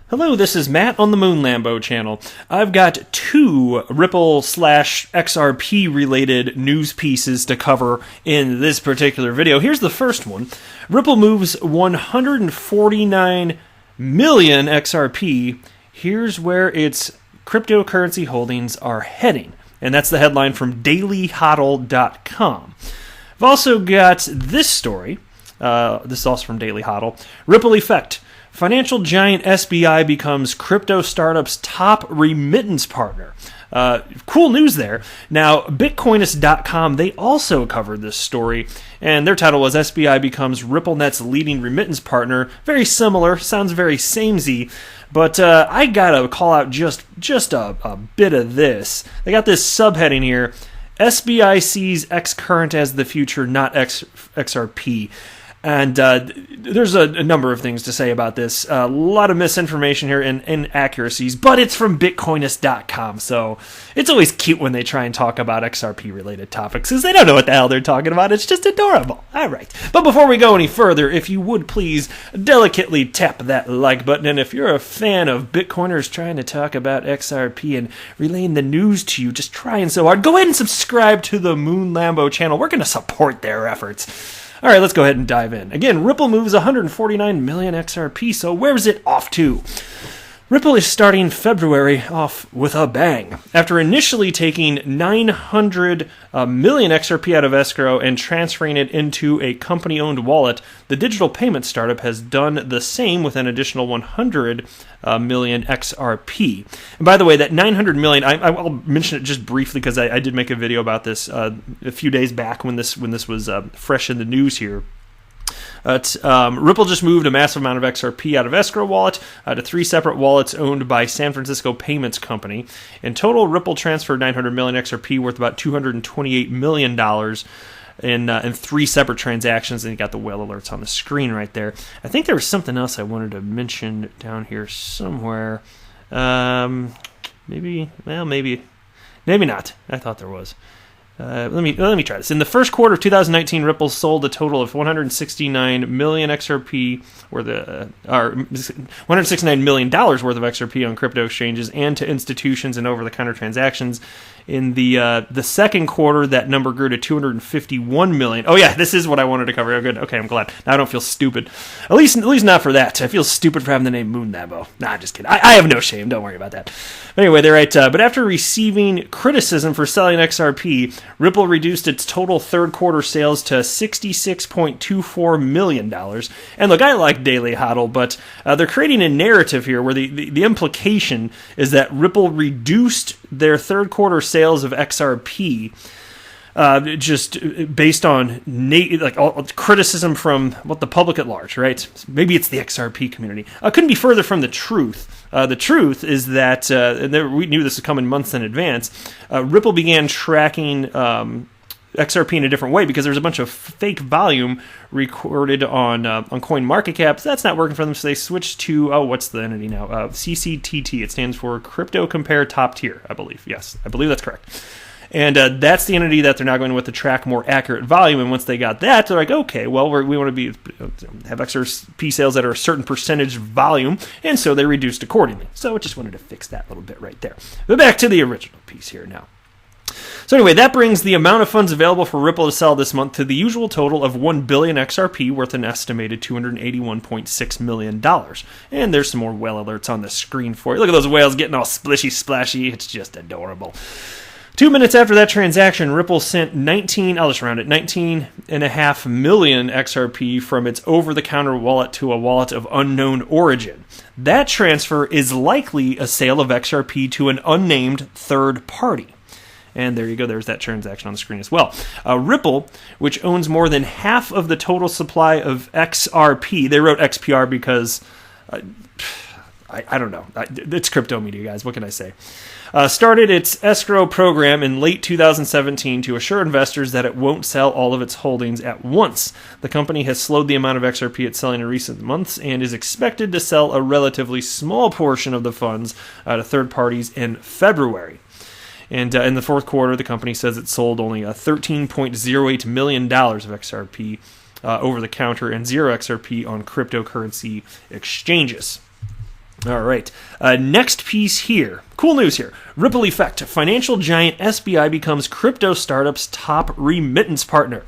Hello, this is Matt on the Moon Lambo channel. I've got two Ripple/XRP related news pieces to cover in this particular video. Here's the first one. Ripple moves 149 million XRP. Here's where its cryptocurrency holdings are heading. And that's the headline from dailyhodl.com. I've also got this story. This is also from Daily Hodl. Ripple effect. Financial giant SBI becomes crypto startup's top remittance partner. Cool news there. Now, Bitcoinist.com, they also covered this story, and their title was SBI becomes RippleNet's leading remittance partner. Very similar, sounds very samey, but I gotta call out just a bit of this. They got this subheading here: SBI sees X current as the future, not XRP. And there's a number of things to say about this. A lot of misinformation here and inaccuracies, but it's from Bitcoinist.com, so it's always cute when they try and talk about XRP-related topics, because they don't know what the hell they're talking about. It's just adorable. All right. But before we go any further, if you would please delicately tap that like button, and if you're a fan of Bitcoiners trying to talk about XRP and relaying the news to you, just trying so hard, go ahead and subscribe to the Moon Lambo channel. We're going to support their efforts. All right, let's go ahead and dive in. Again, Ripple moves 149 million XRP, so where's it off to? Ripple is starting February off with a bang. After initially taking 900 million XRP out of escrow and transferring it into a company-owned wallet, the digital payment startup has done the same with an additional 100 million XRP. And by the way, that 900 million, I'll mention it just briefly because I did make a video about this a few days back when this was fresh in the news here. Ripple just moved a massive amount of XRP out of escrow wallet to three separate wallets owned by San Francisco Payments Company. In total, Ripple transferred 900 million XRP worth about $228 million in three separate transactions, and you got the whale alerts on the screen right there. I think there was something else I wanted to mention down here somewhere. Maybe not. I thought there was. Let me try this. In the first quarter of 2019, Ripple sold a total of 169 million XRP, or $169 million worth of XRP on crypto exchanges and to institutions and over-the-counter transactions. In the second quarter, that number grew to 251 million. Oh yeah, this is what I wanted to cover. Oh, good. Okay, I'm glad. Now I don't feel stupid. At least not for that. I feel stupid for having the name Moon Lambo. Nah, just kidding. I have no shame. Don't worry about that. Anyway, they're right. But after receiving criticism for selling XRP, Ripple reduced its total third quarter sales to $66.24 million. And look, I like Daily Hodl, but they're creating a narrative here where the implication is that Ripple reduced their third quarter sales of XRP just based on criticism from the public at large, right? Maybe it's the XRP community. Couldn't be further from the truth. The truth is that, we knew this was coming months in advance, Ripple began tracking XRP in a different way because there's a bunch of fake volume recorded on CoinMarketCap. That's not working for them, so they switched to, what's the entity now? CCTT. It stands for Crypto Compare Top Tier, I believe. Yes, I believe that's correct. And that's the entity that they're now going with to track more accurate volume. And once they got that, they're like, okay, well, we want to have XRP sales that are a certain percentage volume, and so they reduced accordingly. So I just wanted to fix that little bit right there. But back to the original piece here now. So anyway, that brings the amount of funds available for Ripple to sell this month to the usual total of 1 billion XRP, worth an estimated $281.6 million. And there's some more whale alerts on the screen for you. Look at those whales getting all splishy splashy. It's just adorable. 2 minutes after that transaction, Ripple sent 19.5 million XRP from its over-the-counter wallet to a wallet of unknown origin. That transfer is likely a sale of XRP to an unnamed third party. And there you go, there's that transaction on the screen as well. Ripple, which owns more than half of the total supply of XRP, they wrote XPR because, I don't know, it's crypto media, guys, what can I say? Started its escrow program in late 2017 to assure investors that it won't sell all of its holdings at once. The company has slowed the amount of XRP it's selling in recent months and is expected to sell a relatively small portion of the funds to third parties in February. And in the fourth quarter, the company says it sold only $13.08 million of XRP over the counter and zero XRP on cryptocurrency exchanges. All right. Next piece here. Cool news here. Ripple effect. Financial giant SBI becomes crypto startup's top remittance partner.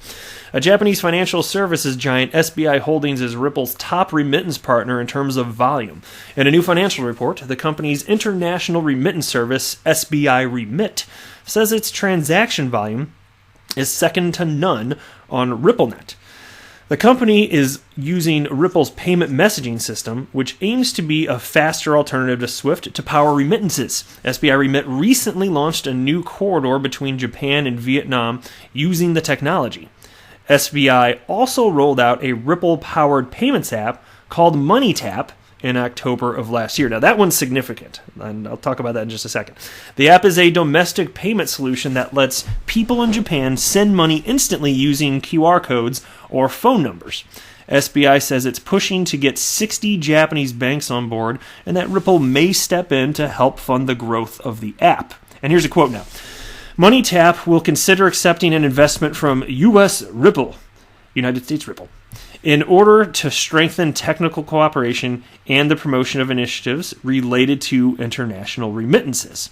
A Japanese financial services giant, SBI Holdings, is Ripple's top remittance partner in terms of volume. In a new financial report, the company's international remittance service, SBI Remit, says its transaction volume is second to none on RippleNet. The company is using Ripple's payment messaging system, which aims to be a faster alternative to SWIFT to power remittances. SBI Remit recently launched a new corridor between Japan and Vietnam using the technology. SBI also rolled out a Ripple-powered payments app called MoneyTap in October of last year. Now, that one's significant, and I'll talk about that in just a second. The app is a domestic payment solution that lets people in Japan send money instantly using QR codes or phone numbers. SBI says it's pushing to get 60 Japanese banks on board, and that Ripple may step in to help fund the growth of the app. And here's a quote now. MoneyTap will consider accepting an investment from U.S. Ripple, United States Ripple, in order to strengthen technical cooperation and the promotion of initiatives related to international remittances.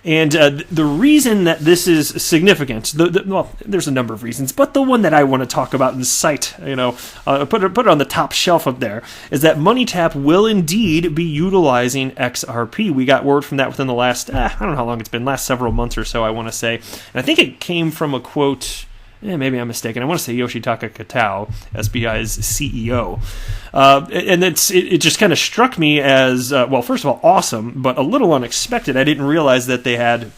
And the reason that this is significant, well, there's a number of reasons, but the one that I want to talk about and cite, put it on the top shelf up there, is that MoneyTap will indeed be utilizing XRP. We got word from that within the last, I don't know how long it's been, last several months or so, I want to say. And I think it came from a quote. Maybe I'm mistaken. I want to say Yoshitaka Katao, SBI's CEO. And it just kind of struck me as, well, first of all, awesome, but a little unexpected. I didn't realize that they had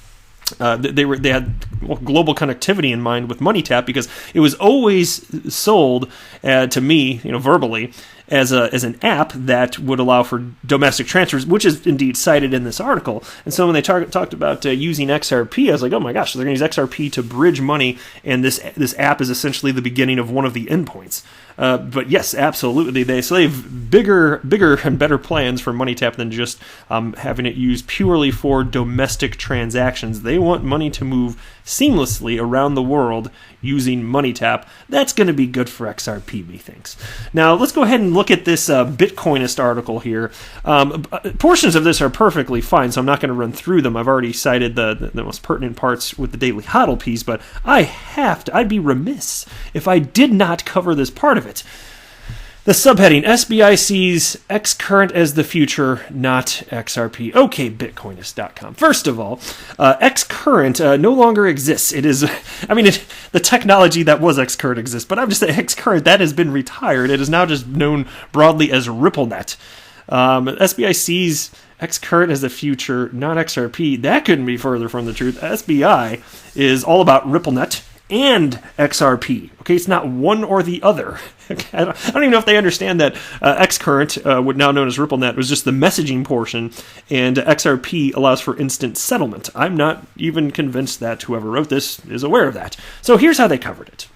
global connectivity in mind with MoneyTap, because it was always sold to me, verbally, as an app that would allow for domestic transfers, which is indeed cited in this article. And so when they talked about using XRP, I was like, oh my gosh, so they're going to use XRP to bridge money, and this app is essentially the beginning of one of the endpoints. But yes, absolutely, they have bigger and better plans for MoneyTap than just having it used purely for domestic transactions. They want money to move seamlessly around the world using MoneyTap. That's going to be good for XRP, methinks. Now, let's go ahead and look at this Bitcoinist article here. Portions of this are perfectly fine, so I'm not going to run through them. I've already cited the most pertinent parts with the Daily Hodl piece, but I'd be remiss if I did not cover this part of it. The subheading, SBI sees Xcurrent as the future, not XRP. Okay, Bitcoinist.com. First of all, Xcurrent no longer exists. It is, the technology that was Xcurrent exists, but I'm just saying Xcurrent, that has been retired. It is now just known broadly as RippleNet. SBI sees Xcurrent as the future, not XRP. That couldn't be further from the truth. SBI is all about RippleNet and XRP. Okay, it's not one or the other. I don't even know if they understand that Xcurrent, what now known as RippleNet, was just the messaging portion, and XRP allows for instant settlement. I'm not even convinced that whoever wrote this is aware of that. So here's how they covered it.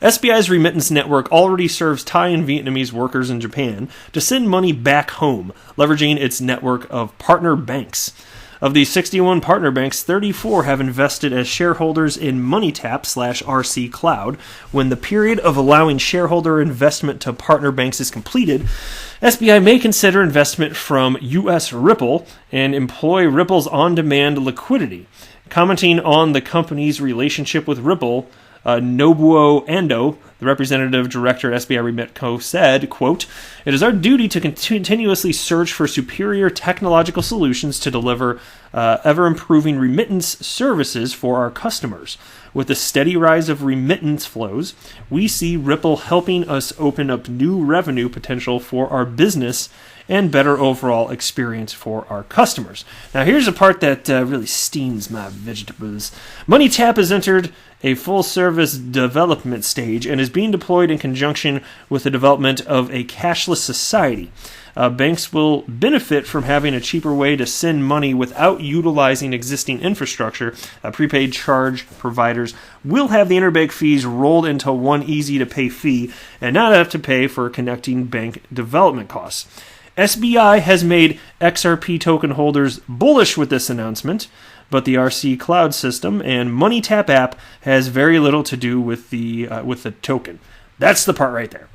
SBI's remittance network already serves Thai and Vietnamese workers in Japan to send money back home, leveraging its network of partner banks. Of these 61 partner banks, 34 have invested as shareholders in MoneyTap/RC Cloud. When the period of allowing shareholder investment to partner banks is completed, SBI may consider investment from U.S. Ripple and employ Ripple's on-demand liquidity. Commenting on the company's relationship with Ripple, Nobuo Ando, the representative director at SBI Remit Co., said, quote, "It is our duty to continuously search for superior technological solutions to deliver ever-improving remittance services for our customers. With the steady rise of remittance flows, we see Ripple helping us open up new revenue potential for our business and better overall experience for our customers." Now, here's a part that really steams my vegetables. MoneyTap has entered a full-service development stage and is being deployed in conjunction with the development of a cashless society. Banks will benefit from having a cheaper way to send money without utilizing existing infrastructure. Prepaid charge providers will have the interbank fees rolled into one easy-to-pay fee and not have to pay for connecting bank development costs. SBI has made XRP token holders bullish with this announcement, but the RC Cloud system and MoneyTap app has very little to do with the token. That's the part right there.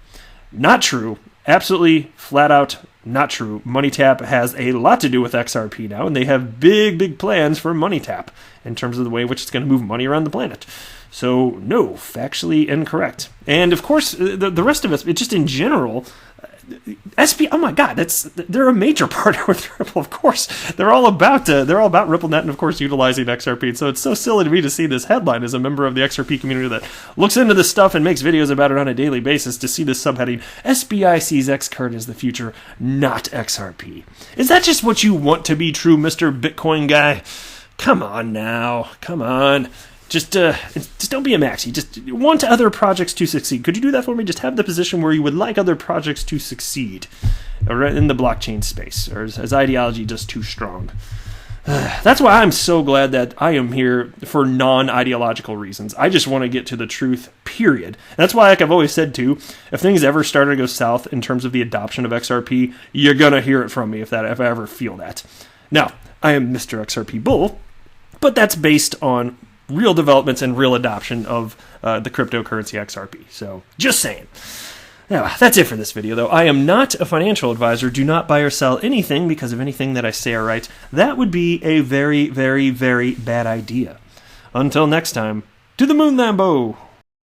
Not true. Absolutely flat out Not true. MoneyTap has a lot to do with XRP now, and they have big, big plans for MoneyTap in terms of the way in which it's going to move money around the planet. So, no, factually incorrect. And, of course, the rest of us, just in general, SBI, oh my God, they're a major partner with Ripple, of course. They're all about RippleNet and, of course, utilizing XRP. So it's so silly to me to see this headline as a member of the XRP community that looks into this stuff and makes videos about it on a daily basis, to see this subheading, SBI sees XCurd as the future, not XRP. Is that just what you want to be true, Mr. Bitcoin guy? Come on now. Come on. Just don't be a maxi. Just want other projects to succeed. Could you do that for me? Just have the position where you would like other projects to succeed in the blockchain space, or is ideology just too strong? That's why I'm so glad that I am here for non-ideological reasons. I just want to get to the truth, period. And that's why, like I've always said too, if things ever start to go south in terms of the adoption of XRP, you're going to hear it from me if I ever feel that. Now, I am Mr. XRP Bull, but that's based on real developments and real adoption of the cryptocurrency XRP. So, just saying. Now, that's it for this video, though. I am not a financial advisor. Do not buy or sell anything because of anything that I say or write. That would be a very, very, very bad idea. Until next time, to the moon, Lambo!